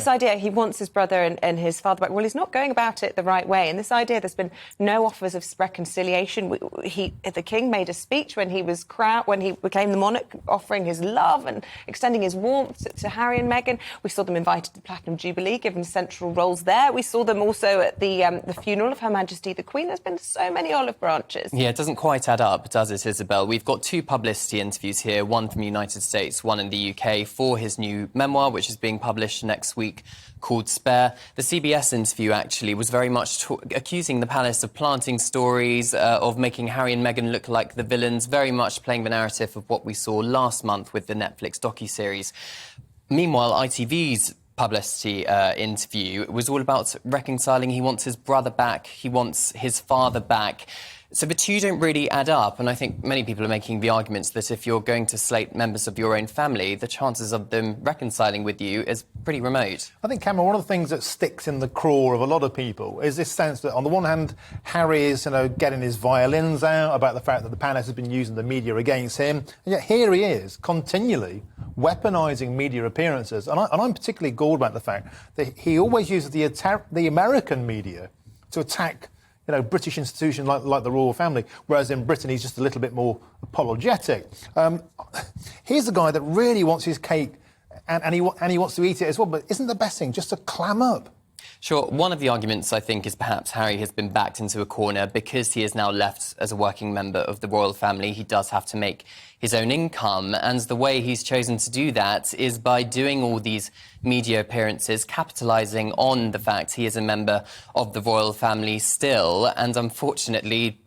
this idea he wants his brother and his father back. Well, he's not going about it the right way. And this idea, there's been no offers of reconciliation. The king made a speech when he became the monarch, offering his love and extending his warmth to Harry and Meghan. We saw them invited to the Platinum Jubilee, given central roles there. We saw them also at the funeral of Her Majesty the Queen. There's been so many olive branches. Yeah, it doesn't quite add up, does it, Isabel? We've got two publicity interviews here, one from the United States, one in the UK, for his new memoir, which is being published next week, called Spare. The CBS interview, actually, was very much accusing the palace of planting stories, of making Harry and Meghan look like the villains, very much playing the narrative of what we saw last month with the Netflix docuseries. Meanwhile, ITV's publicity interview was all about reconciling. He wants his brother back. He wants his father back. So the two don't really add up, and I think many people are making the arguments that if you're going to slate members of your own family, the chances of them reconciling with you is pretty remote. I think, Cameron, one of the things that sticks in the craw of a lot of people is this sense that, on the one hand, Harry is, getting his violins out about the fact that the palace has been using the media against him, and yet here he is, continually weaponising media appearances. And I'm particularly galled about the fact that he always uses the American media to attack British institutions like the royal family, whereas in Britain he's just a little bit more apologetic. Here's the guy that really wants his cake and he wants to eat it as well, but isn't the best thing just to clam up? Sure. One of the arguments, I think, is perhaps Harry has been backed into a corner because he is now left as a working member of the royal family. He does have to make his own income, and the way he's chosen to do that is by doing all these media appearances, capitalising on the fact he is a member of the royal family still, and unfortunately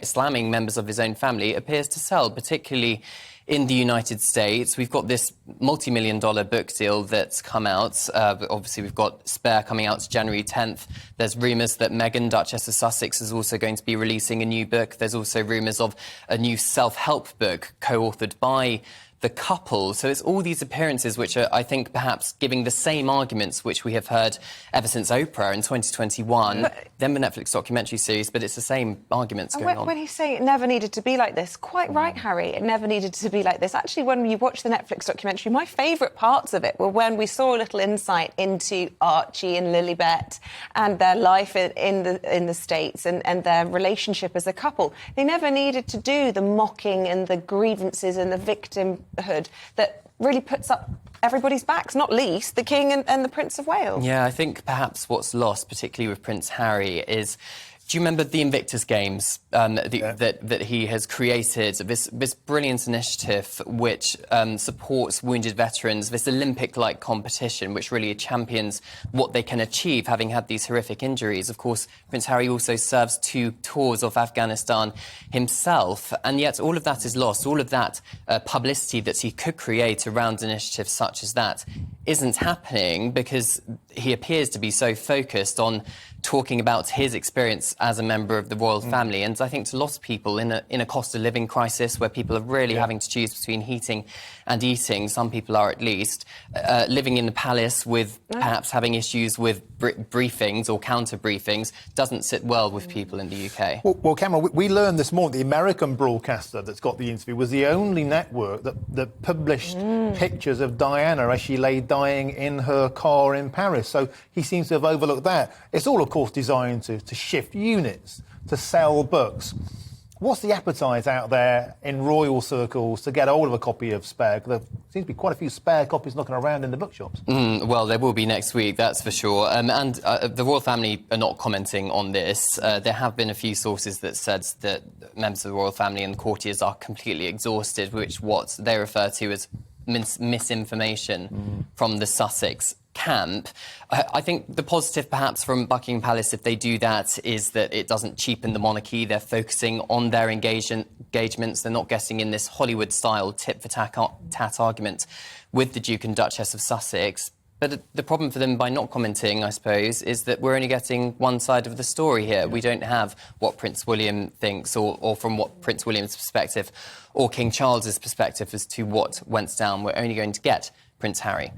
slamming members of his own family appears to sell, particularly in the United States. We've got this multi-million-dollar book deal that's come out. Obviously, we've got Spare coming out January 10th. There's rumours that Meghan, Duchess of Sussex, is also going to be releasing a new book. There's also rumours of a new self-help book co-authored by the couple. So it's all these appearances which are, I think, perhaps giving the same arguments which we have heard ever since Oprah in 2021, then the Netflix documentary series, but it's the same arguments going on. When he's saying it never needed to be like this, quite right, Harry, it never needed to be like this. Actually, when you watch the Netflix documentary, my favourite parts of it were when we saw a little insight into Archie and Lilibet and their life in the States and their relationship as a couple. They never needed to do the mocking and the grievances and the victimhood that really puts up everybody's backs, not least the King and the Prince of Wales. Yeah, I think perhaps what's lost, particularly with Prince Harry, is... Do you remember the Invictus Games that he has created? This brilliant initiative which supports wounded veterans, this Olympic-like competition which really champions what they can achieve having had these horrific injuries. Of course, Prince Harry also serves 2 tours of Afghanistan himself, and yet all of that is lost. All of that publicity that he could create around initiatives such as that isn't happening because he appears to be so focused on talking about his experience as a member of the royal family. And I think to a lot of people in a cost of living crisis where people are really having to choose between heating and eating, some people are at least, living in the palace with perhaps having issues with briefings or counter-briefings doesn't sit well with people in the UK. Well, Cameron, we learned this morning the American broadcaster that's got the interview was the only network that published pictures of Diana as she lay dying in her car in Paris. So he seems to have overlooked that. It's all, of course, designed to shift units, to sell books. What's the appetite out there in royal circles to get hold of a copy of Spare? There seems to be quite a few Spare copies knocking around in the bookshops. Well, there will be next week, that's for sure. And the royal family are not commenting on this. There have been a few sources that said that members of the royal family and courtiers are completely exhausted, which what they refer to as misinformation from the Sussex camp. I think the positive perhaps from Buckingham Palace, if they do that, is that it doesn't cheapen the monarchy. They're focusing on their engagements. They're not getting in this Hollywood-style tit-for-tat argument with the Duke and Duchess of Sussex. But the problem for them by not commenting, I suppose, is that we're only getting one side of the story here. We don't have what Prince William thinks or from what Prince William's perspective or King Charles's perspective as to what went down. We're only going to get Prince Harry.